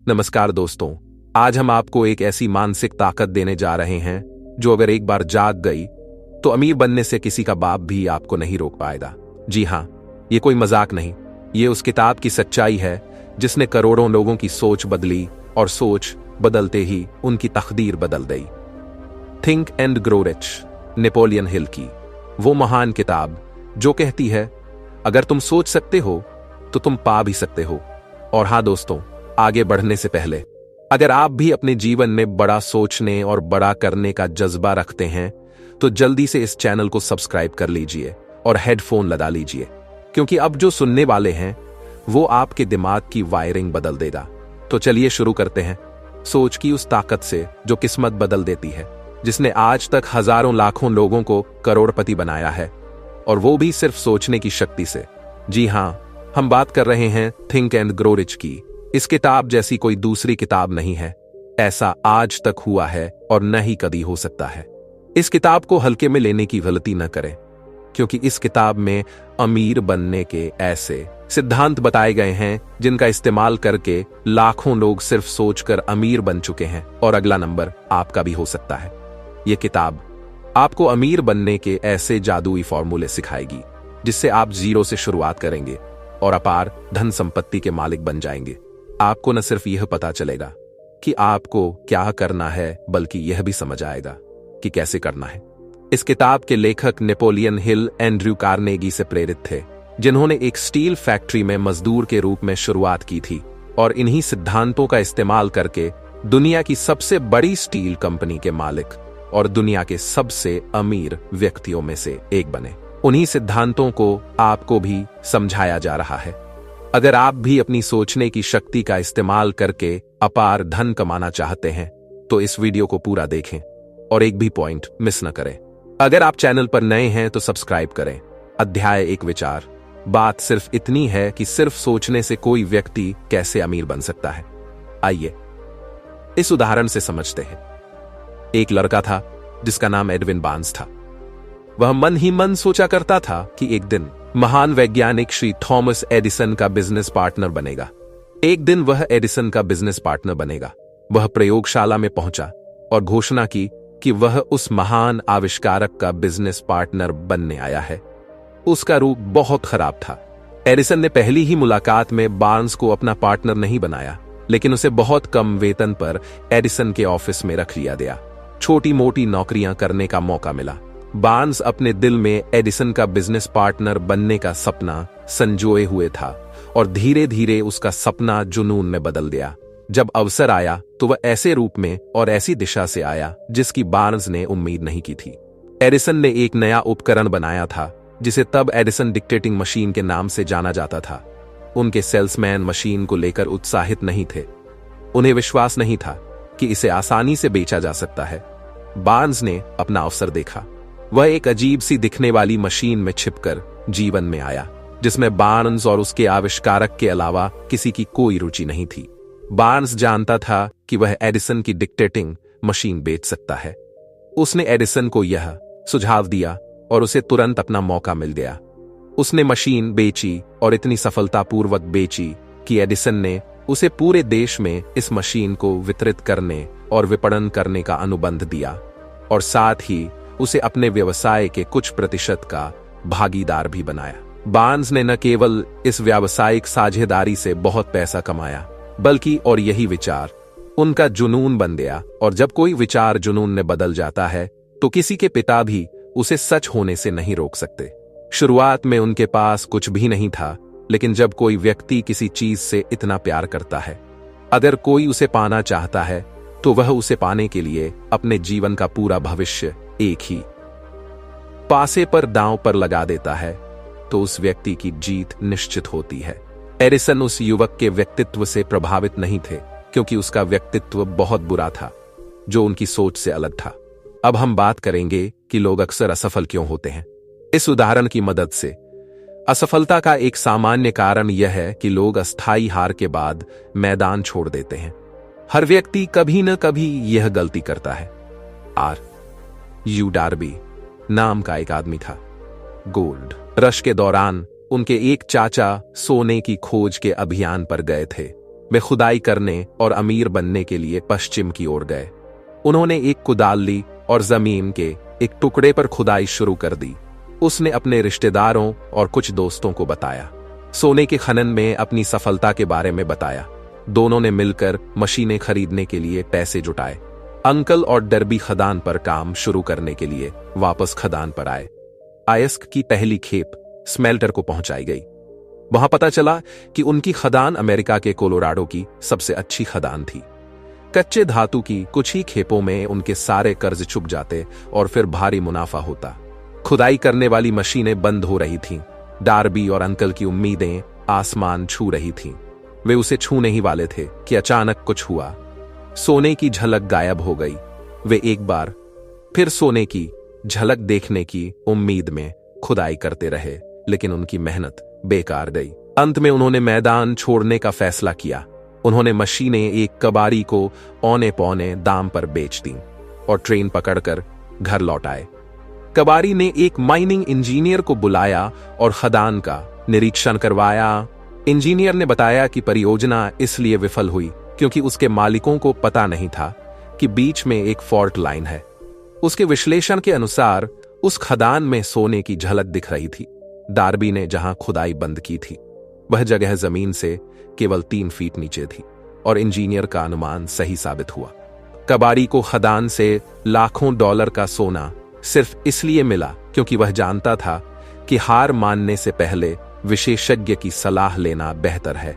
नमस्कार दोस्तों, आज हम आपको एक ऐसी मानसिक ताकत देने जा रहे हैं जो अगर एक बार जाग गई तो अमीर बनने से किसी का बाप भी आपको नहीं रोक पाएगा। जी हाँ, ये कोई मजाक नहीं, ये उस किताब की सच्चाई है जिसने करोड़ों लोगों की सोच बदली और सोच बदलते ही उनकी तकदीर बदल गई। Think and grow rich, Napoleon Hill की वो महान किताब जो कहती है अगर तुम सोच सकते हो तो तुम पा भी सकते हो। और हाँ दोस्तों, आगे बढ़ने से पहले अगर आप भी अपने जीवन में बड़ा सोचने और बड़ा करने का जज्बा रखते हैं तो जल्दी से इस चैनल को सब्सक्राइब कर लीजिए और हेडफोन लगा लीजिए, क्योंकि अब जो सुनने वाले हैं वो आपके दिमाग की वायरिंग बदल देगा। तो चलिए शुरू करते हैं सोच की उस ताकत से जो किस्मत बदल देती है, जिसने आज तक हजारों लाखों लोगों को करोड़पति बनाया है, और वो भी सिर्फ सोचने की शक्ति से। जी हाँ, हम बात कर रहे हैं थिंक एंड ग्रो रिच की। इस किताब जैसी कोई दूसरी किताब नहीं है, ऐसा आज तक हुआ है और न ही कभी हो सकता है। इस किताब को हल्के में लेने की गलती न करें, क्योंकि इस किताब में अमीर बनने के ऐसे सिद्धांत बताए गए हैं जिनका इस्तेमाल करके लाखों लोग सिर्फ सोचकर अमीर बन चुके हैं, और अगला नंबर आपका भी हो सकता है। यह किताब आपको अमीर बनने के ऐसे जादुई फॉर्मूले सिखाएगी जिससे आप जीरो से शुरुआत करेंगे और अपार धन संपत्ति के मालिक बन जाएंगे। आपको न सिर्फ यह पता चलेगा कि आपको क्या करना है, बल्कि यह भी समझ आएगा कि कैसे करना है। इस किताब के लेखक नेपोलियन हिल एंड्रयू कार्नेगी से प्रेरित थे, जिन्होंने एक स्टील फैक्ट्री में मजदूर के रूप में शुरुआत की थी और इन्हीं सिद्धांतों का इस्तेमाल करके दुनिया की सबसे बड़ी स्टील कंपनी के मालिक और दुनिया के सबसे अमीर व्यक्तियों में से एक बने। उन्हीं सिद्धांतों को आपको भी समझाया जा रहा है। अगर आप भी अपनी सोचने की शक्ति का इस्तेमाल करके अपार धन कमाना चाहते हैं तो इस वीडियो को पूरा देखें और एक भी पॉइंट मिस न करें। अगर आप चैनल पर नए हैं तो सब्सक्राइब करें। अध्याय एक, विचार। बात सिर्फ इतनी है कि सिर्फ सोचने से कोई व्यक्ति कैसे अमीर बन सकता है। आइए इस उदाहरण से समझते हैं। एक लड़का था जिसका नाम एडविन बार्न्स था। वह मन ही मन सोचा करता था कि एक दिन महान वैज्ञानिक श्री थॉमस एडिसन का बिजनेस पार्टनर बनेगा। एक दिन वह एडिसन का बिजनेस पार्टनर बनेगा। वह प्रयोगशाला में पहुंचा और घोषणा की कि वह उस महान आविष्कारक का बिजनेस पार्टनर बनने आया है। उसका रूप बहुत खराब था। एडिसन ने पहली ही मुलाकात में बार्न्स को अपना पार्टनर नहीं बनाया, लेकिन उसे बहुत कम वेतन पर एडिसन के ऑफिस में रख लिया गया। छोटी मोटी नौकरियां करने का मौका मिला। बार्न्स अपने दिल में एडिसन का बिजनेस पार्टनर बनने का सपना संजोए हुए था और धीरे धीरे उसका सपना जुनून में बदल गया। जब अवसर आया तो वह ऐसे रूप में और ऐसी दिशा से आया जिसकी बार्न्स ने उम्मीद नहीं की थी। एडिसन ने एक नया उपकरण बनाया था जिसे तब एडिसन डिक्टेटिंग मशीन के नाम से जाना जाता था। उनके सेल्समैन मशीन को लेकर उत्साहित नहीं थे। उन्हें विश्वास नहीं था कि इसे आसानी से बेचा जा सकता है। बार्न्स ने अपना अवसर देखा। वह एक अजीब सी दिखने वाली मशीन में छिपकर जीवन में आया, जिसमें बार्न्स और उसके आविष्कारक के अलावा किसी की कोई रुचि नहीं थी। बार्न्स जानता था कि वह एडिसन की डिक्टेटिंग मशीन बेच सकता है। उसने एडिसन को यह सुझाव दिया और उसे तुरंत अपना मौका मिल गया। उसने मशीन बेची और इतनी सफलतापूर्वक बेची कि एडिसन ने उसे पूरे देश में इस मशीन को वितरित करने और विपणन करने का अनुबंध दिया, और साथ ही उसे अपने व्यवसाय के कुछ प्रतिशत का भागीदार भी बनाया। बार्न्स ने न केवल इस व्यावसायिक साझेदारी से बहुत पैसा कमाया, बल्कि और यही विचार उनका जुनून बन गया। और जब कोई विचार जुनून में बदल जाता है तो किसी के पिता भी उसे सच होने से नहीं रोक सकते। शुरुआत में उनके पास कुछ भी नहीं था, लेकिन जब कोई व्यक्ति किसी चीज से इतना प्यार करता है, अगर कोई उसे पाना चाहता है तो वह उसे पाने के लिए अपने जीवन का पूरा भविष्य एक ही पासे पर दांव पर लगा देता है, तो उस व्यक्ति की जीत निश्चित होती है। एडिसन उस युवक के व्यक्तित्व से प्रभावित नहीं थे, क्योंकि उसका व्यक्तित्व बहुत बुरा था जो उनकी सोच से अलग था। अब हम बात करेंगे कि लोग अक्सर असफल क्यों होते हैं। इस उदाहरण की मदद से असफलता का एक सामान्य कारण यह है कि लोग अस्थायी हार के बाद मैदान छोड़ देते हैं। हर व्यक्ति कभी न कभी यह गलती करता है। यू डार्बी नाम का एक आदमी था। गोल्ड रश के दौरान उनके एक चाचा सोने की खोज के अभियान पर गए थे। वे खुदाई करने और अमीर बनने के लिए पश्चिम की ओर गए। उन्होंने एक कुदाल ली और जमीन के एक टुकड़े पर खुदाई शुरू कर दी। उसने अपने रिश्तेदारों और कुछ दोस्तों को बताया, सोने के खनन में अपनी सफलता के बारे में बताया। दोनों ने मिलकर मशीनें खरीदने के लिए पैसे जुटाए। अंकल और डर्बी खदान पर काम शुरू करने के लिए वापस खदान पर आए। आयस्क की पहली खेप स्मेल्टर को पहुंचाई गई। वहां पता चला कि उनकी खदान अमेरिका के कोलोराडो की सबसे अच्छी खदान थी। कच्चे धातु की कुछ ही खेपों में उनके सारे कर्ज चुक जाते और फिर भारी मुनाफा होता। खुदाई करने वाली मशीनें बंद हो रही थीं। डार्बी और अंकल की उम्मीदें आसमान छू रही थीं। वे उसे छूने ही वाले थे कि अचानक कुछ हुआ। सोने की झलक गायब हो गई। वे एक बार फिर सोने की झलक देखने की उम्मीद में खुदाई करते रहे, लेकिन उनकी मेहनत बेकार गई। अंत में उन्होंने मैदान छोड़ने का फैसला किया। उन्होंने मशीनें एक कबाड़ी को औने पौने दाम पर बेच दी और ट्रेन पकड़कर घर लौट आए। कबाड़ी ने एक माइनिंग इंजीनियर को बुलाया और खदान का निरीक्षण करवाया। इंजीनियर ने बताया कि परियोजना इसलिए विफल हुई क्योंकि उसके मालिकों को पता नहीं था कि बीच में एक फॉल्ट लाइन है। उसके विश्लेषण के अनुसार उस खदान में सोने की झलक दिख रही थी। डार्बी ने जहां खुदाई बंद की थी वह जगह जमीन से केवल 3 फीट नीचे थी और इंजीनियर का अनुमान सही साबित हुआ। कबाड़ी को खदान से लाखों डॉलर का सोना सिर्फ इसलिए मिला क्योंकि वह जानता था कि हार मानने से पहले विशेषज्ञ की सलाह लेना बेहतर है।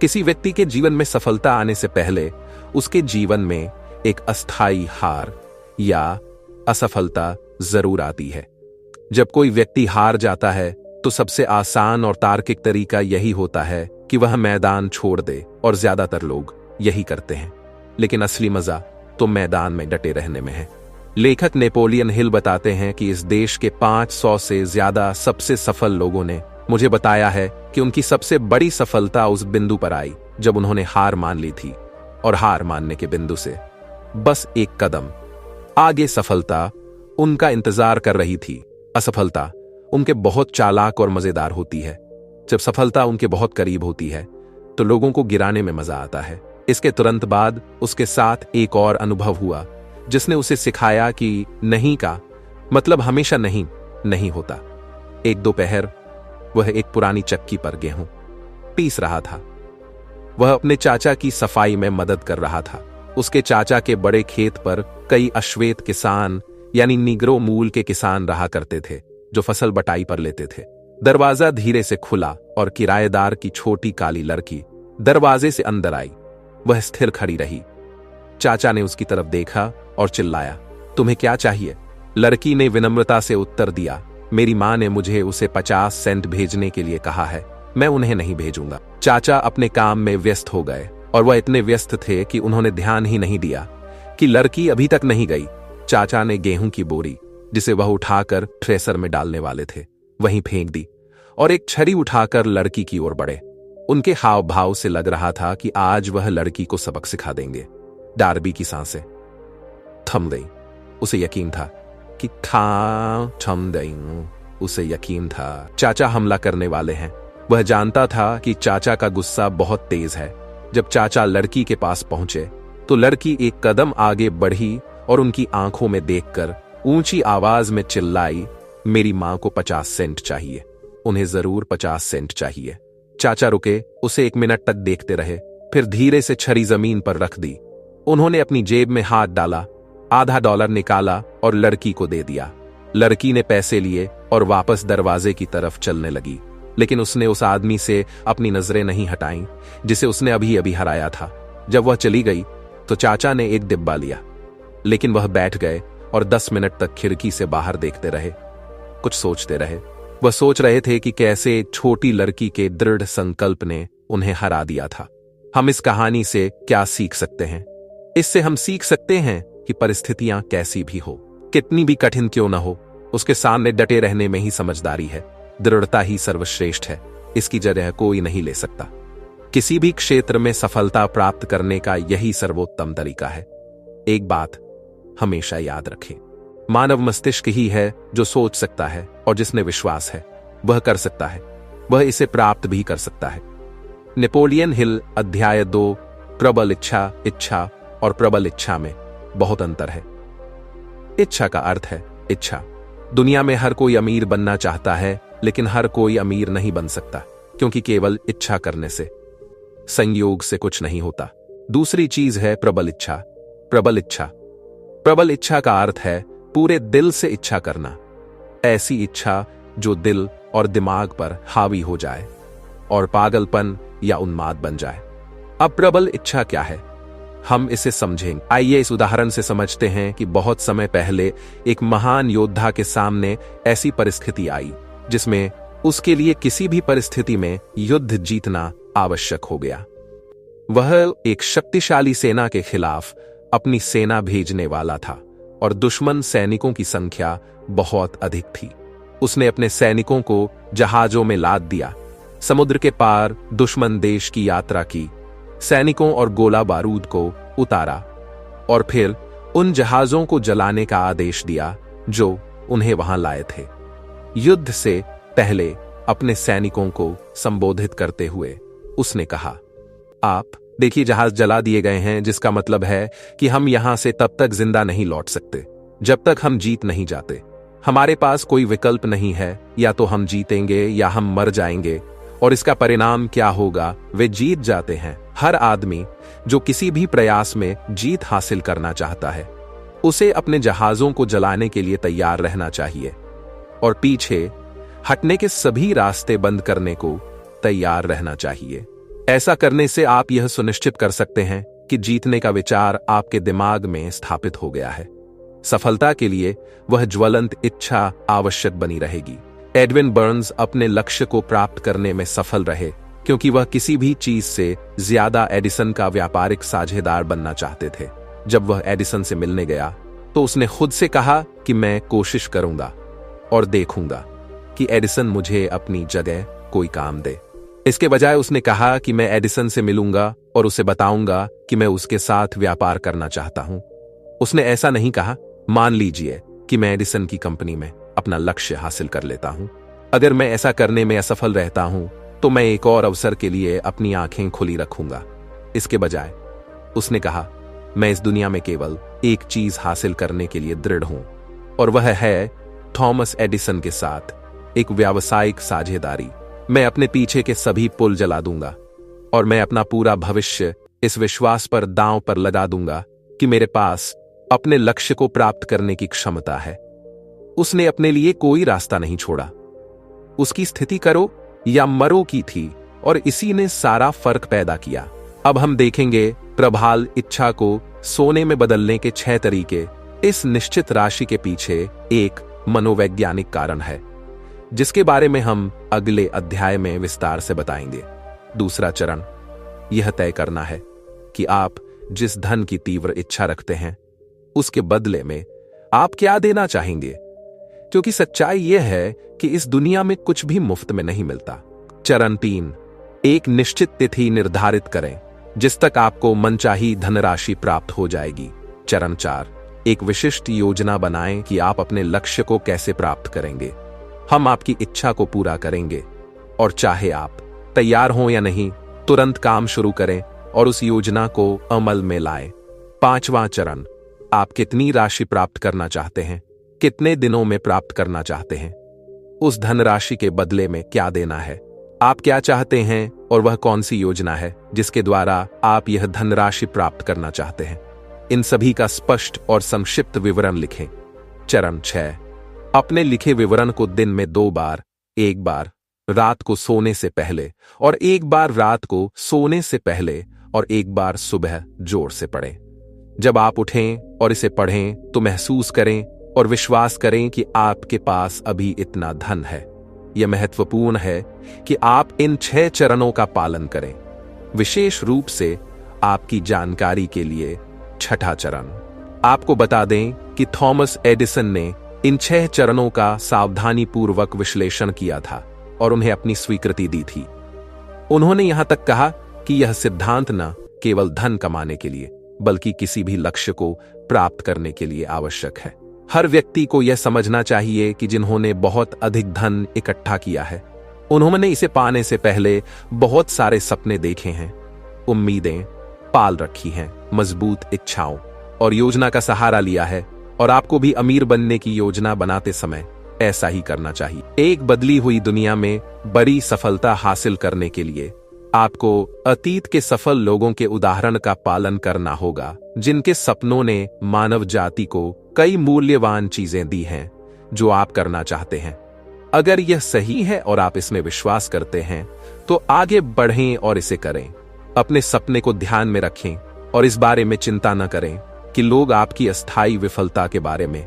किसी व्यक्ति के जीवन में सफलता आने से पहले उसके जीवन में एक अस्थायी हार या असफलता जरूर आती है। जब कोई व्यक्ति हार जाता है तो सबसे आसान और तार्किक तरीका यही होता है कि वह मैदान छोड़ दे, और ज्यादातर लोग यही करते हैं। लेकिन असली मजा तो मैदान में डटे रहने में है। लेखक नेपोलियन हिल बताते हैं कि इस देश के 500 से ज्यादा सबसे सफल लोगों ने मुझे बताया है कि उनकी सबसे बड़ी सफलता उस बिंदु पर आई जब उन्होंने हार मान ली थी, और हार मानने के बिंदु से बस एक कदम आगे सफलता उनका इंतजार कर रही थी। असफलता उनके बहुत चालाक और मजेदार होती है। जब सफलता उनके बहुत करीब होती है तो लोगों को गिराने में मजा आता है। इसके तुरंत बाद उसके साथ एक और अनुभव हुआ जिसने उसे सिखाया कि नहीं का मतलब हमेशा नहीं नहीं होता। एक दोपहर वह एक पुरानी चक्की पर गेहूं पीस रहा था। वह अपने चाचा की सफाई में मदद कर रहा था। उसके चाचा के बड़े खेत पर कई अश्वेत किसान यानी निग्रो मूल के किसान रहा करते थे जो फसल बटाई पर लेते थे। दरवाजा धीरे से खुला और किराएदार की छोटी काली लड़की दरवाजे से अंदर आई। वह स्थिर खड़ी रही। चाचा ने उसकी तरफ देखा और चिल्लाया, तुम्हें क्या चाहिए? लड़की ने विनम्रता से उत्तर दिया, मेरी मां ने मुझे उसे 50 सेंट भेजने के लिए कहा है, मैं उन्हें नहीं भेजूंगा। चाचा अपने काम में व्यस्त हो गए और वह इतने व्यस्त थे कि उन्होंने ध्यान ही नहीं दिया कि लड़की अभी तक नहीं गई। चाचा ने गेहूं की बोरी जिसे वह उठाकर थ्रेसर में डालने वाले थे वहीं फेंक दी और एक छड़ी उठाकर लड़की की ओर बढ़े। उनके हाव भाव से लग रहा था कि आज वह लड़की को सबक सिखा देंगे। डार्बी की सांसें थम गई। उसे यकीन था कि थम गई। उसे यकीन था चाचा हमला करने वाले हैं। वह जानता था कि चाचा का गुस्सा बहुत तेज है। जब चाचा लड़की के पास पहुंचे तो लड़की एक कदम आगे बढ़ी और उनकी आंखों में देखकर ऊंची आवाज में चिल्लाई, मेरी मां को 50 सेंट चाहिए, उन्हें जरूर 50 सेंट चाहिए। चाचा रुके, उसे 1 मिनट तक देखते रहे, फिर धीरे से छड़ी जमीन पर रख दी। उन्होंने अपनी जेब में हाथ डाला, आधा $1 निकाला और लड़की को दे दिया। लड़की ने पैसे लिए और वापस दरवाजे की तरफ चलने लगी, लेकिन उसने उस आदमी से अपनी नजरें नहीं हटाईं जिसे उसने अभी अभी हराया था। जब वह चली गई तो चाचा ने एक डिब्बा लिया, लेकिन वह बैठ गए और 10 मिनट तक खिड़की से बाहर देखते रहे, कुछ सोचते रहे। वह सोच रहे थे कि कैसे छोटी लड़की के दृढ़ संकल्प ने उन्हें हरा दिया था। हम इस कहानी से क्या सीख सकते हैं? इससे हम सीख सकते हैं कि परिस्थितियां कैसी भी हो, कितनी भी कठिन क्यों न हो, उसके सामने डटे रहने में ही समझदारी है। दृढ़ता ही सर्वश्रेष्ठ है, इसकी जगह कोई नहीं ले सकता। किसी भी क्षेत्र में सफलता प्राप्त करने का यही सर्वोत्तम तरीका है। एक बात हमेशा याद रखें, मानव मस्तिष्क ही है जो सोच सकता है, और जिसने विश्वास है वह कर सकता है, वह इसे प्राप्त भी कर सकता है। नेपोलियन हिल अध्याय 2 प्रबल इच्छा, इच्छा और प्रबल इच्छा में बहुत अंतर है। इच्छा का अर्थ है इच्छा। दुनिया में हर कोई अमीर बनना चाहता है, लेकिन हर कोई अमीर नहीं बन सकता, क्योंकि केवल इच्छा करने से, संयोग से कुछ नहीं होता। दूसरी चीज है प्रबल इच्छा। प्रबल इच्छा, प्रबल इच्छा का अर्थ है पूरे दिल से इच्छा करना, ऐसी इच्छा जो दिल और दिमाग पर हावी हो जाए और पागलपन या उन्माद बन जाए। अब प्रबल इच्छा क्या है, हम इसे समझेंगे। आइए इस उदाहरण से समझते हैं कि बहुत समय पहले एक महान योद्धा के सामने ऐसी परिस्थिति आई जिसमें उसके लिए किसी भी परिस्थिति में युद्ध जीतना आवश्यक हो गया। वह एक शक्तिशाली सेना के खिलाफ अपनी सेना भेजने वाला था और दुश्मन सैनिकों की संख्या बहुत अधिक थी। उसने अपने सैनिकों को जहाजों में लाद दिया, समुद्र के पार दुश्मन देश की यात्रा की, सैनिकों और गोला बारूद को उतारा और फिर उन जहाजों को जलाने का आदेश दिया जो उन्हें वहां लाए थे। युद्ध से पहले अपने सैनिकों को संबोधित करते हुए उसने कहा, आप देखिए जहाज जला दिए गए हैं, जिसका मतलब है कि हम यहां से तब तक जिंदा नहीं लौट सकते जब तक हम जीत नहीं जाते। हमारे पास कोई विकल्प नहीं है, या तो हम जीतेंगे या हम मर जाएंगे, और इसका परिणाम क्या होगा, वे जीत जाते हैं। हर आदमी जो किसी भी प्रयास में जीत हासिल करना चाहता है, उसे अपने जहाजों को जलाने के लिए तैयार रहना चाहिए और पीछे हटने के सभी रास्ते बंद करने को तैयार रहना चाहिए। ऐसा करने से आप यह सुनिश्चित कर सकते हैं कि जीतने का विचार आपके दिमाग में स्थापित हो गया है। सफलता के लिए वह ज्वलंत इच्छा आवश्यक बनी रहेगी। एडविन बर्न्स अपने लक्ष्य को प्राप्त करने में सफल रहे क्योंकि वह किसी भी चीज से ज्यादा एडिसन का व्यापारिक साझेदार बनना चाहते थे। जब वह एडिसन से मिलने गया तो उसने खुद से कहा कि मैं कोशिश करूंगा और देखूंगा कि एडिसन मुझे अपनी जगह कोई काम दे। इसके बजाय उसने कहा कि मैं एडिसन से मिलूंगा और उसे बताऊंगा कि मैं उसके साथ व्यापार करना चाहता हूं। उसने ऐसा नहीं कहा, मान लीजिए कि मैं एडिसन की कंपनी में अपना लक्ष्य हासिल कर लेता हूं। अगर मैं ऐसा करने में असफल रहता हूं तो मैं एक और अवसर के लिए अपनी आंखें खुली रखूंगा। इसके बजाय उसने कहा, मैं इस दुनिया में केवल एक चीज हासिल करने के लिए दृढ़ हूं, और वह है थॉमस एडिसन के साथ एक व्यावसायिक साझेदारी। मैं अपने पीछे के सभी पुल जला दूंगा और मैं अपना पूरा भविष्य इस विश्वास पर दांव पर लगा दूंगा कि मेरे पास अपने लक्ष्य को प्राप्त करने की क्षमता है। उसने अपने लिए कोई रास्ता नहीं छोड़ा। उसकी स्थिति करो या मरो की थी, और इसी ने सारा फर्क पैदा किया। अब हम देखेंगे प्रबल इच्छा को सोने में बदलने के 6 तरीके। इस निश्चित राशि के पीछे एक मनोवैज्ञानिक कारण है जिसके बारे में हम अगले अध्याय में विस्तार से बताएंगे। दूसरा चरण यह तय करना है कि आप जिस धन की तीव्र इच्छा रखते हैं उसके बदले में आप क्या देना चाहेंगे, क्योंकि सच्चाई यह है कि इस दुनिया में कुछ भी मुफ्त में नहीं मिलता। चरण 3, एक निश्चित तिथि निर्धारित करें जिस तक आपको मनचाही धनराशि प्राप्त हो जाएगी। चरण 4, एक विशिष्ट योजना बनाएं कि आप अपने लक्ष्य को कैसे प्राप्त करेंगे। हम आपकी इच्छा को पूरा करेंगे, और चाहे आप तैयार हों या नहीं, तुरंत काम शुरू करें और उस योजना को अमल में लाएं। 5वां चरण, आप कितनी राशि प्राप्त करना चाहते हैं, कितने दिनों में प्राप्त करना चाहते हैं, उस धनराशि के बदले में क्या देना है, आप क्या चाहते हैं और वह कौन सी योजना है जिसके द्वारा आप यह धनराशि प्राप्त करना चाहते हैं। इन सभी का स्पष्ट और संक्षिप्त विवरण लिखें। चरण 6, अपने लिखे विवरण को दिन में 2 बार, एक बार रात को सोने से पहले और एक बार रात को सोने से पहले और एक बार सुबह जोर से पढ़ें। जब आप उठें और इसे पढ़ें तो महसूस करें और विश्वास करें कि आपके पास अभी इतना धन है। यह महत्वपूर्ण है कि आप इन 6 चरणों का पालन करें। विशेष रूप से आपकी जानकारी के लिए 6ठा चरण, आपको बता दें कि थॉमस एडिसन ने इन 6 चरणों का सावधानीपूर्वक विश्लेषण किया था और उन्हें अपनी स्वीकृति दी थी। उन्होंने यहां तक कहा कि यह सिद्धांत न केवल धन कमाने के लिए बल्कि किसी भी लक्ष्य को प्राप्त करने के लिए आवश्यक है। हर व्यक्ति को यह समझना चाहिए कि जिन्होंने बहुत अधिक धन इकट्ठा किया है उन्होंने इसे पाने से पहले बहुत सारे सपने देखे हैं, उम्मीदें पाल रखी हैं, मजबूत इच्छाओं और योजना का सहारा लिया है। और आपको भी अमीर बनने की योजना बनाते समय ऐसा ही करना चाहिए। एक बदली हुई दुनिया में बड़ी सफलता हासिल करने के लिए आपको अतीत के सफल लोगों के उदाहरण का पालन करना होगा, जिनके सपनों ने मानव जाति को कई मूल्यवान चीजें दी हैं जो आप करना चाहते हैं। अगर यह सही है और आप इसमें विश्वास करते हैं तो आगे बढ़ें और इसे करें। अपने सपने को ध्यान में रखें और इस बारे में चिंता न करें कि लोग आपकी अस्थायी विफलता के बारे में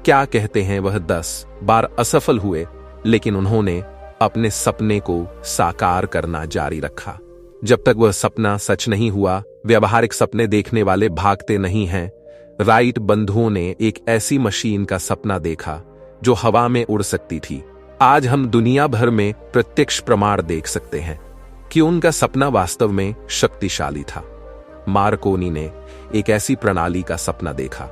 क्या कहते हैं। वह 10 बार असफल हुए, लेकिन उन्होंने अपने सपने को साकार करना जारी रखा। जब तक वह सपना सच नहीं हुआ, व्यावहारिक सपने देखने वाले भागते नहीं हैं। राइट बंधुओं ने एक ऐसी मशीन का सपना देखा जो हवा में उड़ सकती थी। आज हम दुनिया भर में प्रत्यक्ष प्रमाण देख सकते हैं कि उनका सपना वास्तव में शक्तिशाली था। मार्कोनी ने एक ऐसी प्रणाली का सपना देखा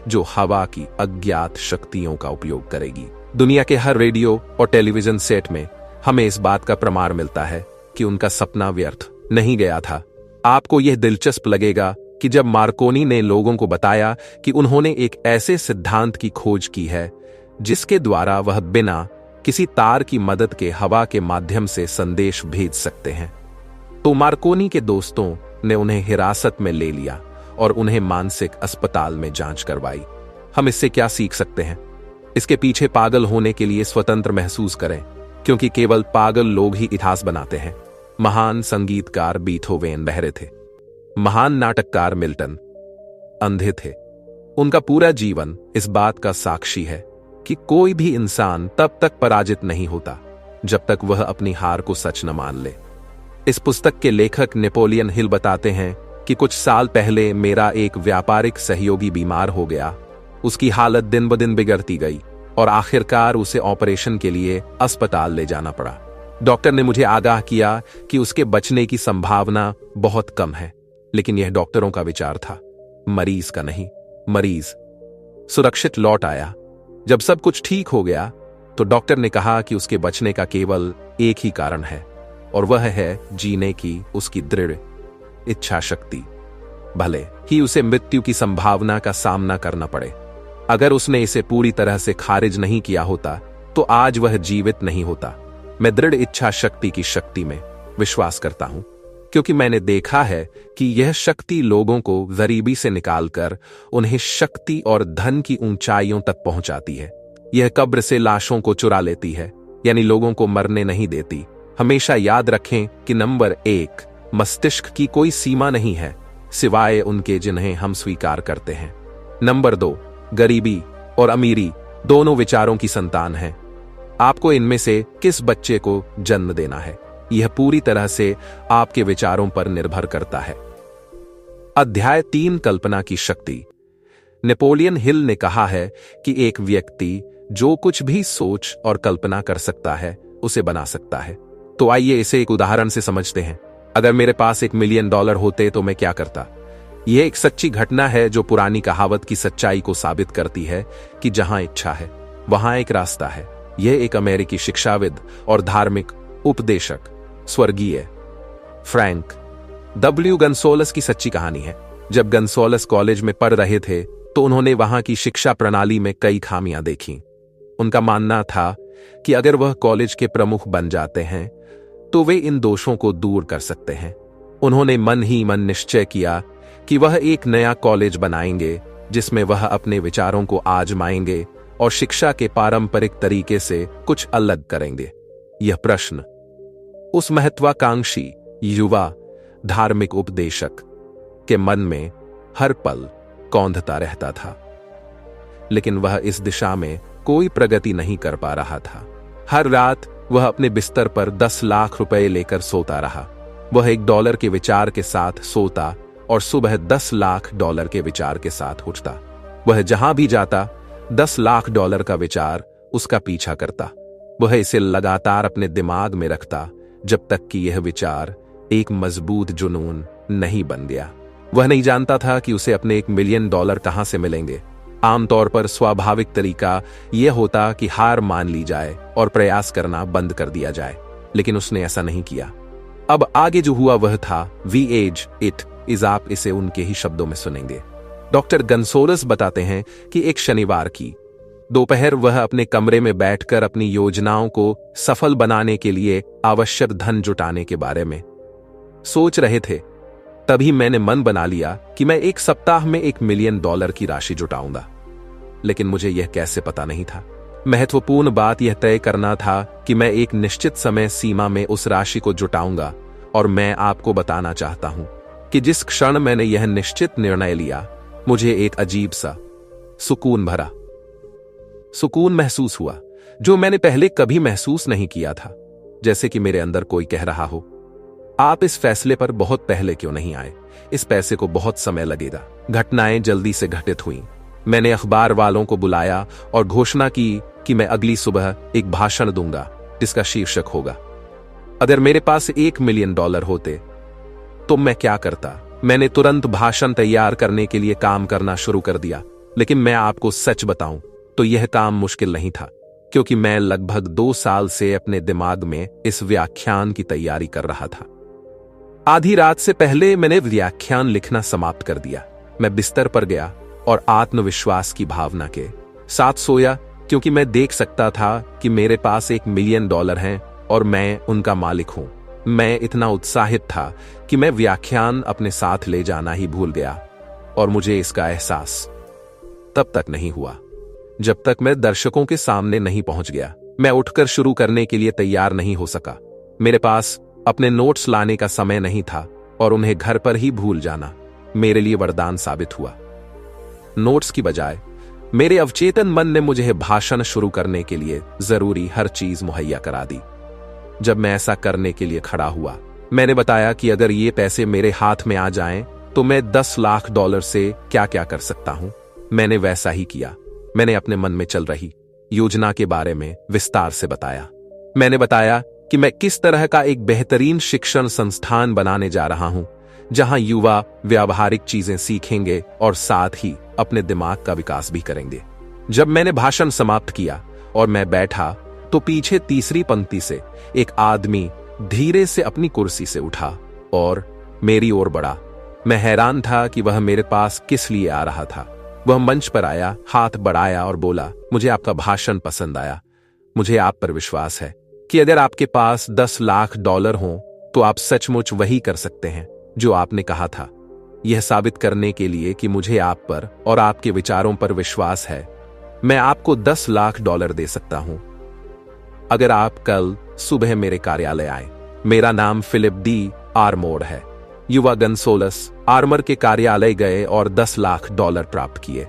जो हवा की अज्ञात शक्तियों का उपयोग करेगी। दुनिया के हर रेडियो और टेलीविजन सेट में हमें इस बात का प्रमाण मिलता है कि उनका सपना व्यर्थ नहीं गया था। आपको यह दिलचस्प लगेगा कि जब मार्कोनी ने लोगों को बताया कि उन्होंने एक ऐसे सिद्धांत की खोज की है जिसके द्वारा वह बिना किसी तार की मदद के हवा के माध्यम से संदेश भेज सकते हैं, तो मार्कोनी के दोस्तों ने उन्हें हिरासत में ले लिया और उन्हें मानसिक अस्पताल में जांच करवाई। हम इससे क्या सीख सकते हैं? इसके पीछे पागल होने के लिए स्वतंत्र महसूस करें, क्योंकि केवल पागल लोग ही इतिहास बनाते हैं। महान संगीतकार बीथोवेन बहरे थे। महान नाटककार मिल्टन अंधे थे। उनका पूरा जीवन इस बात का साक्षी है कि कोई भी इंसान तब तक पराजित नहीं होता जब तक वह अपनी हार को सच न मान ले। इस पुस्तक के लेखक नेपोलियन हिल बताते हैं कि कुछ साल पहले मेरा एक व्यापारिक सहयोगी बीमार हो गया। उसकी हालत दिन ब दिन बिगड़ती गई और आखिरकार उसे ऑपरेशन के लिए अस्पताल ले जाना पड़ा। डॉक्टर ने मुझे आगाह किया कि उसके बचने की संभावना बहुत कम है, लेकिन यह डॉक्टरों का विचार था, मरीज का नहीं। मरीज सुरक्षित लौट आया। जब सब कुछ ठीक हो गया तो डॉक्टर ने कहा कि उसके बचने का केवल एक ही कारण है, और वह है जीने की उसकी दृढ़ इच्छा शक्ति, भले ही उसे मृत्यु की संभावना का सामना करना पड़े। अगर उसने इसे पूरी तरह से खारिज नहीं किया होता तो आज वह जीवित नहीं होता। मैं दृढ़ इच्छा शक्ति की शक्ति में विश्वास करता हूं, क्योंकि मैंने देखा है कि यह शक्ति लोगों को गरीबी से निकालकर उन्हें शक्ति और धन की ऊंचाइयों तक पहुंचाती है। यह कब्र से लाशों को चुरा लेती है, यानी लोगों को मरने नहीं देती। हमेशा याद रखें कि नंबर 1, मस्तिष्क की कोई सीमा नहीं है सिवाय उनके जिन्हें हम स्वीकार करते हैं। नंबर 2, गरीबी और अमीरी दोनों विचारों की संतान है। आपको इनमें से किस बच्चे को जन्म देना है, यह पूरी तरह से आपके विचारों पर निर्भर करता है। अध्याय 3, कल्पना की शक्ति। नेपोलियन हिल ने कहा है कि एक व्यक्ति जो कुछ भी सोच और कल्पना कर सकता है उसे बना सकता है। तो आइए इसे एक उदाहरण से समझते हैं। अगर मेरे पास $1 मिलियन होते तो मैं क्या करता? यह एक सच्ची घटना है जो पुरानी कहावत की सच्चाई को साबित करती है कि जहां इच्छा है वहां एक रास्ता है। यह एक अमेरिकी शिक्षाविद और धार्मिक उपदेशक स्वर्गीय फ्रैंक W. गंसोलस की सच्ची कहानी है। जब गंसोलस कॉलेज में पढ़ रहे थे तो उन्होंने वहां की शिक्षा प्रणाली में कई खामियां देखीं। उनका मानना था कि अगर वह कॉलेज के प्रमुख बन जाते हैं तो वे इन दोषों को दूर कर सकते हैं। उन्होंने मन ही मन निश्चय किया कि वह एक नया कॉलेज बनाएंगे जिसमें वह अपने विचारों को आजमाएंगे और शिक्षा के पारंपरिक तरीके से कुछ अलग करेंगे। यह प्रश्न उस महत्वाकांक्षी युवा धार्मिक उपदेशक के मन में हर पल कौंधता रहता था, लेकिन वह इस दिशा में कोई प्रगति नहीं कर पा रहा था। हर रात वह अपने बिस्तर पर 10 लाख रुपए लेकर सोता रहा। वह $1 के विचार के साथ सोता और सुबह $10 लाख के विचार के साथ उठता। वह जहां भी जाता $10 लाख का विचार उसका पीछा करता। वह इसे लगातार अपने दिमाग में रखता जब तक कि यह विचार एक मजबूत जुनून नहीं बन गया। वह नहीं जानता था कि उसे अपने $1 मिलियन कहां से मिलेंगे। आमतौर पर स्वाभाविक तरीका यह होता कि हार मान ली जाए और प्रयास करना बंद कर दिया जाए, लेकिन उसने ऐसा नहीं किया। अब आगे जो हुआ वह था वी एज इट इज, आप इसे उनके ही शब्दों में सुनेंगे। डॉक्टर गंसोलस बताते हैं कि एक शनिवार की दोपहर वह अपने कमरे में बैठकर अपनी योजनाओं को सफल बनाने के लिए आवश्यक धन जुटाने के बारे में सोच रहे थे। तभी मैंने मन बना लिया कि मैं एक सप्ताह में $1 मिलियन की राशि जुटाऊंगा। लेकिन मुझे यह कैसे पता नहीं था। महत्वपूर्ण बात यह तय करना था कि मैं एक निश्चित समय सीमा में उस राशि को जुटाऊंगा। और मैं आपको बताना चाहता हूं कि जिस क्षण मैंने यह निश्चित निर्णय लिया, मुझे एक अजीब सा सुकून महसूस हुआ, जो मैंने पहले कभी महसूस नहीं किया था। जैसे कि मेरे अंदर कोई कह रहा हो, आप इस फैसले पर बहुत पहले क्यों नहीं आए, इस पैसे को बहुत समय लगेगा। घटनाएं जल्दी से घटित हुईं। मैंने अखबार वालों को बुलाया और घोषणा की कि मैं अगली सुबह एक भाषण दूंगा जिसका शीर्षक होगा, अगर मेरे पास $1 मिलियन होते तो मैं क्या करता। मैंने तुरंत भाषण तैयार करने के लिए काम करना शुरू कर दिया। लेकिन मैं आपको सच बताऊं तो यह काम मुश्किल नहीं था, क्योंकि मैं लगभग 2 साल से अपने दिमाग में इस व्याख्यान की तैयारी कर रहा था। आधी रात से पहले मैंने व्याख्यान लिखना समाप्त कर दिया। मैं बिस्तर पर गया और आत्मविश्वास की भावना के साथ सोया, क्योंकि मैं देख सकता था कि मेरे पास $1 मिलियन हैं और मैं उनका मालिक हूं। मैं इतना उत्साहित था कि मैं व्याख्यान अपने साथ ले जाना ही भूल गया, और मुझे इसका एहसास तब तक नहीं हुआ जब तक मैं दर्शकों के सामने नहीं पहुंच गया। मैं उठकर शुरू करने के लिए तैयार नहीं हो सका। मेरे पास अपने नोट्स लाने का समय नहीं था, और उन्हें घर पर ही भूल जाना मेरे लिए वरदान साबित हुआ। नोट्स की बजाय मेरे अवचेतन मन ने मुझे भाषण शुरू करने के लिए जरूरी हर चीज मुहैया करा दी। जब मैं ऐसा करने के लिए खड़ा हुआ, मैंने बताया कि अगर ये पैसे मेरे हाथ में आ जाएं, तो मैं $10 लाख से क्या क्या कर सकता हूं। मैंने वैसा ही किया। मैंने अपने मन में चल रही योजना के बारे में विस्तार से बताया। मैंने बताया कि मैं किस तरह का एक बेहतरीन शिक्षण संस्थान बनाने जा रहा हूं, जहां युवा व्यावहारिक चीजें सीखेंगे और साथ ही अपने दिमाग का विकास भी करेंगे। जब मैंने भाषण समाप्त किया और मैं बैठा, तो पीछे तीसरी पंक्ति से एक आदमी धीरे से अपनी कुर्सी से उठा और मेरी ओर बढ़ा। मैं हैरान था कि वह मेरे पास किस लिए आ रहा था। वह मंच पर आया, हाथ बढ़ाया और बोला, मुझे आपका भाषण पसंद आया। मुझे आप पर विश्वास है कि अगर आपके पास $10 लाख हों, तो आप सचमुच वही कर सकते हैं जो आपने कहा था। यह साबित करने के लिए कि मुझे आप पर और आपके विचारों पर विश्वास है, मैं आपको $10 लाख दे सकता हूं, अगर आप कल सुबह मेरे कार्यालय आए। मेरा नाम फिलिप डी आर्मोर है। युवा गंसोलस आर्मर के कार्यालय गए और $10 लाख प्राप्त किए।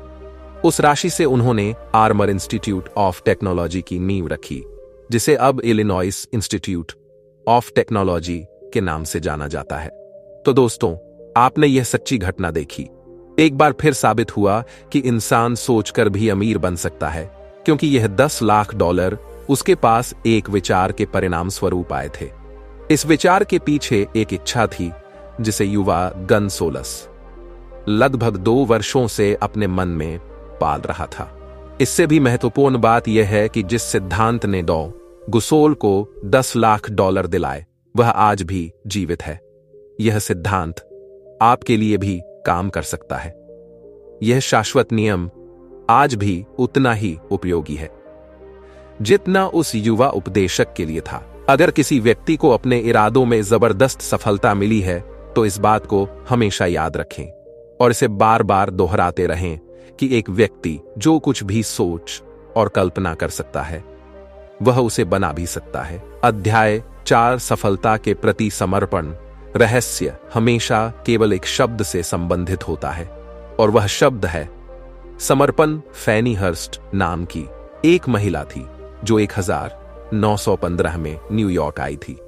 उस राशि से उन्होंने आर्मर इंस्टीट्यूट ऑफ टेक्नोलॉजी की नींव रखी, जिसे अब इलिनॉइस इंस्टीट्यूट ऑफ टेक्नोलॉजी के नाम से जाना जाता है। तो दोस्तों, आपने यह सच्ची घटना देखी। एक बार फिर साबित हुआ कि इंसान सोचकर भी अमीर बन सकता है, क्योंकि यह $10 लाख उसके पास एक विचार के परिणाम स्वरूप आए थे। इस विचार के पीछे एक इच्छा थी, जिसे युवा गंसोलस लगभग 2 वर्षों से अपने मन में पाल रहा था। इससे भी महत्वपूर्ण बात यह है कि जिस सिद्धांत ने डॉ गुसोल को $10 लाख दिलाए, वह आज भी जीवित है। यह सिद्धांत आपके लिए भी काम कर सकता है। यह शाश्वत नियम आज भी उतना ही उपयोगी है जितना उस युवा उपदेशक के लिए था। अगर किसी व्यक्ति को अपने इरादों में जबरदस्त सफलता मिली है, तो इस बात को हमेशा याद रखें और इसे बार बार दोहराते रहें कि एक व्यक्ति जो कुछ भी सोच और कल्पना कर सकता है, वह उसे बना भी सकता है। अध्याय 4 सफलता के प्रति समर्पण। रहस्य हमेशा केवल एक शब्द से संबंधित होता है, और वह शब्द है समर्पण। फैनी हर्स्ट नाम की एक महिला थी जो 1915 में न्यूयॉर्क आई थी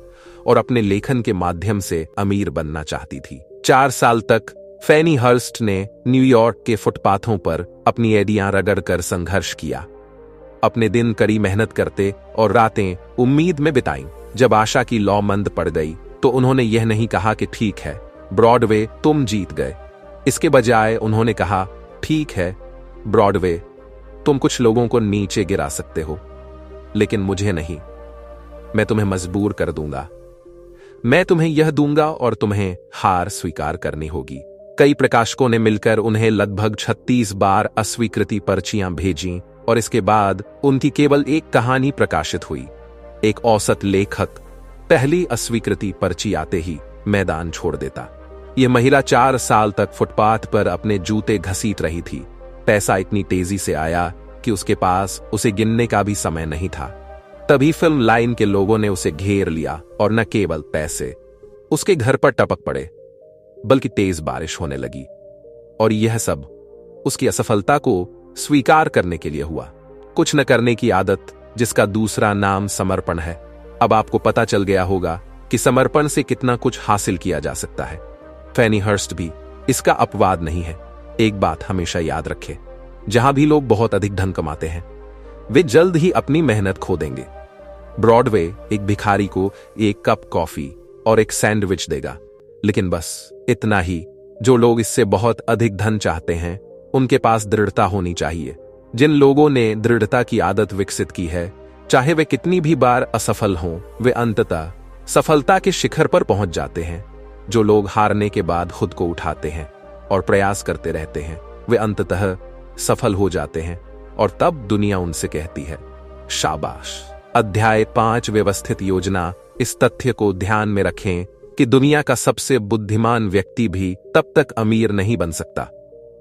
और अपने लेखन के माध्यम से अमीर बनना चाहती थी। 4 साल तक फैनी हर्स्ट ने न्यूयॉर्क के फुटपाथों पर अपनी एडियां रगड़कर संघर्ष किया। अपने दिन कड़ी मेहनत करते और रातें उम्मीद में बिताई। जब आशा की लौ मंद पड़ गई, तो उन्होंने यह नहीं कहा कि ठीक है ब्रॉडवे, तुम जीत गए। इसके बजाय उन्होंने कहा, ठीक है ब्रॉडवे, तुम कुछ लोगों को नीचे गिरा सकते हो, लेकिन मुझे नहीं। मैं तुम्हें मजबूर कर दूंगा। मैं तुम्हें यह दूंगा और तुम्हें हार स्वीकार करनी होगी। कई प्रकाशकों ने मिलकर उन्हें लगभग 36 बार अस्वीकृति पर्चियां भेजीं और इसके बाद उनकी केवल एक कहानी प्रकाशित हुई। एक औसत लेखक पहली अस्वीकृति पर्ची आते ही मैदान छोड़ देता। यह महिला 4 साल तक फुटपाथ पर अपने जूते घसीट रही थी। पैसा इतनी तेजी से आया कि उसके पास उसे गिनने का भी समय नहीं था। तभी फिल्म लाइन के लोगों ने उसे घेर लिया और न केवल पैसे उसके घर पर टपक पड़े, बल्कि तेज बारिश होने लगी। और यह सब उसकी असफलता को स्वीकार करने के लिए हुआ। कुछ न करने की आदत, जिसका दूसरा नाम समर्पण है। अब आपको पता चल गया होगा कि समर्पण से कितना कुछ हासिल किया जा सकता है। फैनी हर्स्ट भी इसका अपवाद नहीं है। एक बात हमेशा याद रखें, जहां भी लोग बहुत अधिक धन कमाते हैं, वे जल्द ही अपनी मेहनत खो देंगे। ब्रॉडवे एक भिखारी को एक कप कॉफी और एक सैंडविच देगा, लेकिन बस इतना ही। जो लोग इससे बहुत अधिक धन चाहते हैं, उनके पास दृढ़ता होनी चाहिए। जिन लोगों ने दृढ़ता की आदत विकसित की है, चाहे वे कितनी भी बार असफल हों, वे अंततः सफलता के शिखर पर पहुंच जाते हैं। जो लोग हारने के बाद खुद को उठाते हैं और प्रयास करते रहते हैं, वे अंततः सफल हो जाते हैं और तब दुनिया उनसे कहती है, शाबाश। अध्याय 5 व्यवस्थित योजना। इस तथ्य को ध्यान में रखें कि दुनिया का सबसे बुद्धिमान व्यक्ति भी तब तक अमीर नहीं बन सकता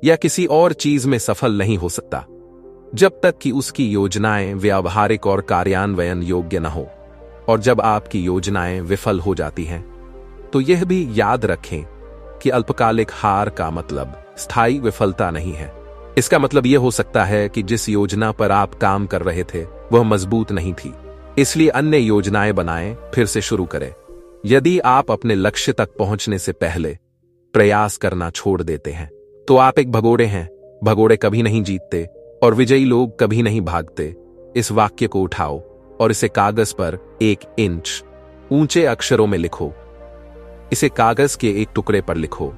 या किसी और चीज में सफल नहीं हो सकता, जब तक कि उसकी योजनाएं व्यावहारिक और कार्यान्वयन योग्य न हो। और जब आपकी योजनाएं विफल हो जाती हैं, तो यह भी याद रखें कि अल्पकालिक हार का मतलब स्थायी विफलता नहीं है। इसका मतलब यह हो सकता है कि जिस योजना पर आप काम कर रहे थे वह मजबूत नहीं थी, इसलिए अन्य योजनाएं बनाएं, फिर से शुरू करें। यदि आप अपने लक्ष्य तक पहुंचने से पहले प्रयास करना छोड़ देते हैं, तो आप एक भगोड़े हैं। भगोड़े कभी नहीं जीतते और विजयी लोग कभी नहीं भागते। इस वाक्य को उठाओ और इसे कागज पर 1 इंच ऊंचे अक्षरों में लिखो। इसे कागज के एक टुकड़े पर लिखो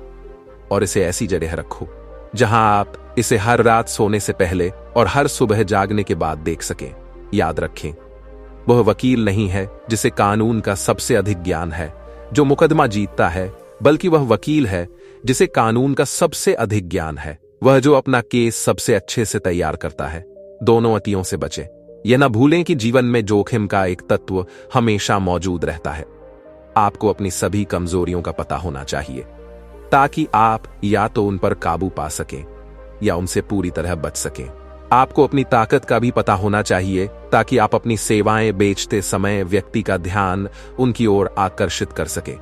और इसे ऐसी जगह रखो जहां आप इसे हर रात सोने से पहले और हर सुबह जागने के बाद देख सकें। याद रखें, वह वकील नहीं है जिसे कानून का सबसे अधिक ज्ञान है जो मुकदमा जीतता है, बल्कि वह वकील है जिसे कानून का सबसे अधिक ज्ञान है, वह जो अपना केस सबसे अच्छे से तैयार करता है। दोनों अतियों से बचें। यह न भूलें कि जीवन में जोखिम का एक तत्व हमेशा मौजूद रहता है। आपको अपनी सभी कमजोरियों का पता होना चाहिए, ताकि आप या तो उन पर काबू पा सकें या उनसे पूरी तरह बच सकें। आपको अपनी ताकत का भी पता होना चाहिए, ताकि आप अपनी सेवाएं बेचते समय व्यक्ति का ध्यान उनकी ओर आकर्षित कर सकें।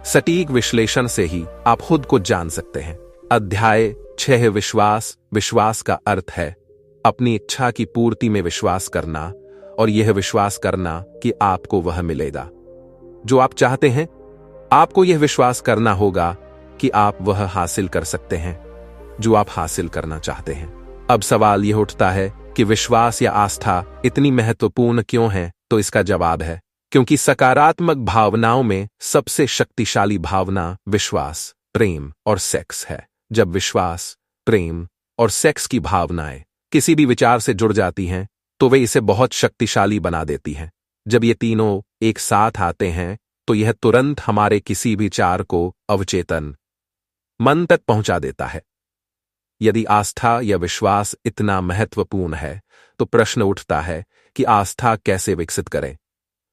सटीक विश्लेषण से ही आप खुद को जान सकते हैं। अध्याय 6 विश्वास। विश्वास का अर्थ है अपनी इच्छा की पूर्ति में विश्वास करना, और यह विश्वास करना कि आपको वह मिलेगा जो आप चाहते हैं। आपको यह विश्वास करना होगा कि आप वह हासिल कर सकते हैं जो आप हासिल करना चाहते हैं। अब सवाल यह उठता है कि विश्वास या आस्था इतनी महत्वपूर्ण क्यों है? तो इसका जवाब है क्योंकि सकारात्मक भावनाओं में सबसे शक्तिशाली भावना विश्वास, प्रेम और सेक्स है। जब विश्वास, प्रेम और सेक्स की भावनाएं किसी भी विचार से जुड़ जाती हैं, तो वे इसे बहुत शक्तिशाली बना देती हैं। जब ये तीनों एक साथ आते हैं, तो यह तुरंत हमारे किसी भी विचार को अवचेतन मन तक पहुंचा देता है। यदि आस्था या विश्वास इतना महत्वपूर्ण है, तो प्रश्न उठता है कि आस्था कैसे विकसित करें?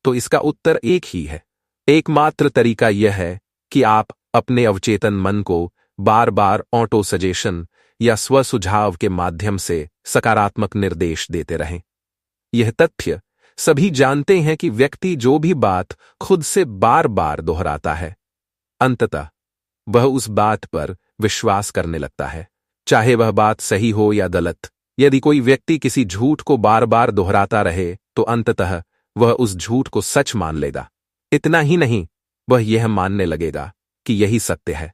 तो इसका उत्तर एक ही है। एकमात्र तरीका यह है कि आप अपने अवचेतन मन को बार बार ऑटो सजेशन या स्व सुझाव के माध्यम से सकारात्मक निर्देश देते रहें। यह तथ्य सभी जानते हैं कि व्यक्ति जो भी बात खुद से बार बार दोहराता है, अंततः वह उस बात पर विश्वास करने लगता है, चाहे वह बात सही हो या गलत। यदि कोई व्यक्ति किसी झूठ को बार बार दोहराता रहे, तो अंततः वह उस झूठ को सच मान लेगा। इतना ही नहीं, वह यह मानने लगेगा कि यही सत्य है।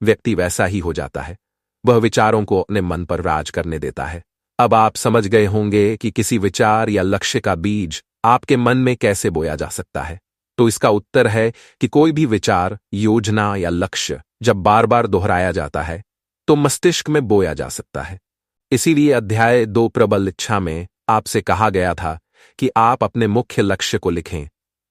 व्यक्ति वैसा ही हो जाता है, वह विचारों को अपने मन पर राज करने देता है। अब आप समझ गए होंगे कि किसी विचार या लक्ष्य का बीज आपके मन में कैसे बोया जा सकता है। तो इसका उत्तर है कि कोई भी विचार, योजना या लक्ष्य जब बार बार दोहराया जाता है, तो मस्तिष्क में बोया जा सकता है। इसीलिए अध्याय 2 प्रबल इच्छा में आपसे कहा गया था कि आप अपने मुख्य लक्ष्य को लिखें,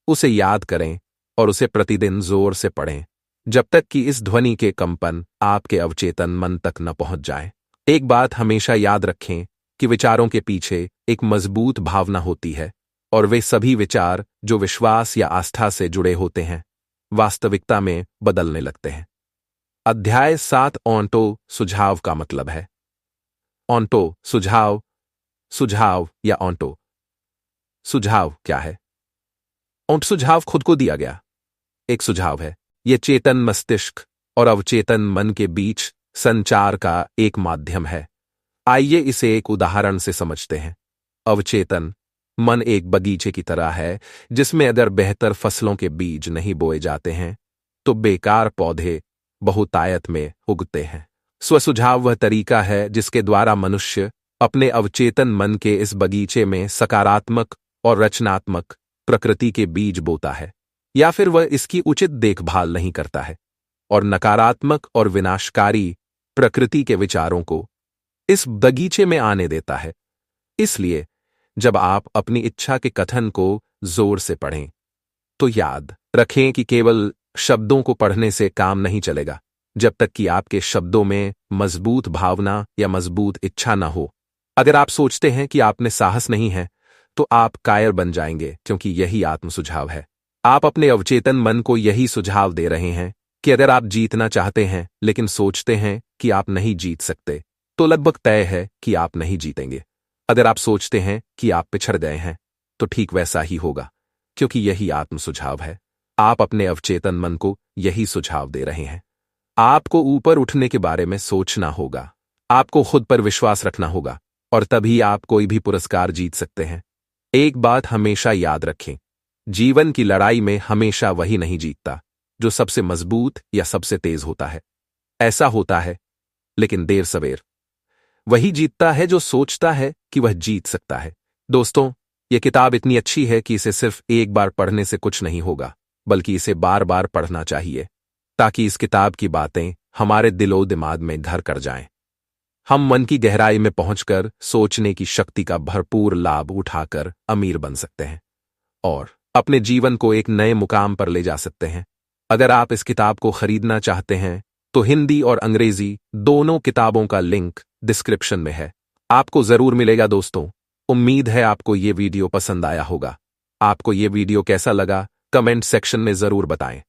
उसे याद करें और उसे प्रतिदिन जोर से पढ़ें, जब तक कि इस ध्वनि के कंपन आपके अवचेतन मन तक न पहुंच जाए। एक बात हमेशा याद रखें कि विचारों के पीछे एक मजबूत भावना होती है, और वे सभी विचार जो विश्वास या आस्था से जुड़े होते हैं, वास्तविकता में बदलने लगते हैं। अध्याय 7 ऑन्टो सुझाव का मतलब है। ऑन्टो सुझाव, सुझाव या ऑन्टो सुझाव क्या है? ऑन्टो सुझाव खुद को दिया गया एक सुझाव है। यह चेतन मस्तिष्क और अवचेतन मन के बीच संचार का एक माध्यम है। आइए इसे एक उदाहरण से समझते हैं। अवचेतन मन एक बगीचे की तरह है, जिसमें अगर बेहतर फसलों के बीज नहीं बोए जाते हैं तो बेकार पौधे बहुतायत में उगते हैं। स्वसुझाव वह तरीका है जिसके द्वारा मनुष्य अपने अवचेतन मन के इस बगीचे में सकारात्मक और रचनात्मक प्रकृति के बीज बोता है, या फिर वह इसकी उचित देखभाल नहीं करता है और नकारात्मक और विनाशकारी प्रकृति के विचारों को इस बगीचे में आने देता है। इसलिए जब आप अपनी इच्छा के कथन को जोर से पढ़ें, तो याद रखें कि केवल शब्दों को पढ़ने से काम नहीं चलेगा जब तक कि आपके शब्दों में मजबूत भावना या मजबूत इच्छा न हो। अगर आप सोचते हैं कि आप में साहस नहीं है, तो आप कायर बन जाएंगे, क्योंकि यही आत्म सुझाव है। आप अपने अवचेतन मन को यही सुझाव दे रहे हैं कि अगर आप जीतना चाहते हैं लेकिन सोचते हैं कि आप नहीं जीत सकते, तो लगभग तय है कि आप नहीं जीतेंगे। अगर आप सोचते हैं कि आप पिछड़ गए हैं, तो ठीक वैसा ही होगा, क्योंकि यही आत्म सुझाव है। आप अपने अवचेतन मन को यही सुझाव दे रहे हैं। आपको ऊपर उठने के बारे में सोचना होगा, आपको खुद पर विश्वास रखना होगा, और तभी आप कोई भी पुरस्कार जीत सकते हैं। एक बात हमेशा याद रखें, जीवन की लड़ाई में हमेशा वही नहीं जीतता जो सबसे मजबूत या सबसे तेज होता है। ऐसा होता है, लेकिन देर सवेर वही जीतता है जो सोचता है कि वह जीत सकता है। दोस्तों, यह किताब इतनी अच्छी है कि इसे सिर्फ एक बार पढ़ने से कुछ नहीं होगा, बल्कि इसे बार बार पढ़ना चाहिए, ताकि इस किताब की बातें हमारे दिलो दिमाग में घर कर जाएं। हम मन की गहराई में पहुंचकर सोचने की शक्ति का भरपूर लाभ उठाकर अमीर बन सकते हैं और अपने जीवन को एक नए मुकाम पर ले जा सकते हैं। अगर आप इस किताब को खरीदना चाहते हैं, तो हिंदी और अंग्रेजी दोनों किताबों का लिंक डिस्क्रिप्शन में है। आपको जरूर मिलेगा। दोस्तों, उम्मीद है आपको ये वीडियो पसंद आया होगा। आपको ये वीडियो कैसा लगा, कमेंट सेक्शन में जरूर बताएं।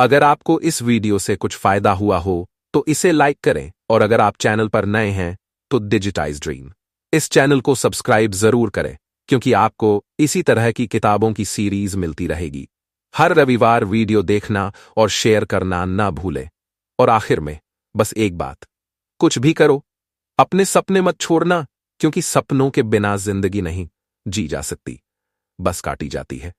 अगर आपको इस वीडियो से कुछ फायदा हुआ हो तो इसे लाइक करें, और अगर आप चैनल पर नए हैं तो डिजिटाइज ड्रीम इस चैनल को सब्सक्राइब जरूर करें, क्योंकि आपको इसी तरह की किताबों की सीरीज मिलती रहेगी। हर रविवार वीडियो देखना और शेयर करना ना भूलें। और आखिर में बस एक बात, कुछ भी करो, अपने सपने मत छोड़ना, क्योंकि सपनों के बिना जिंदगी नहीं जी जा सकती, बस काटी जाती है।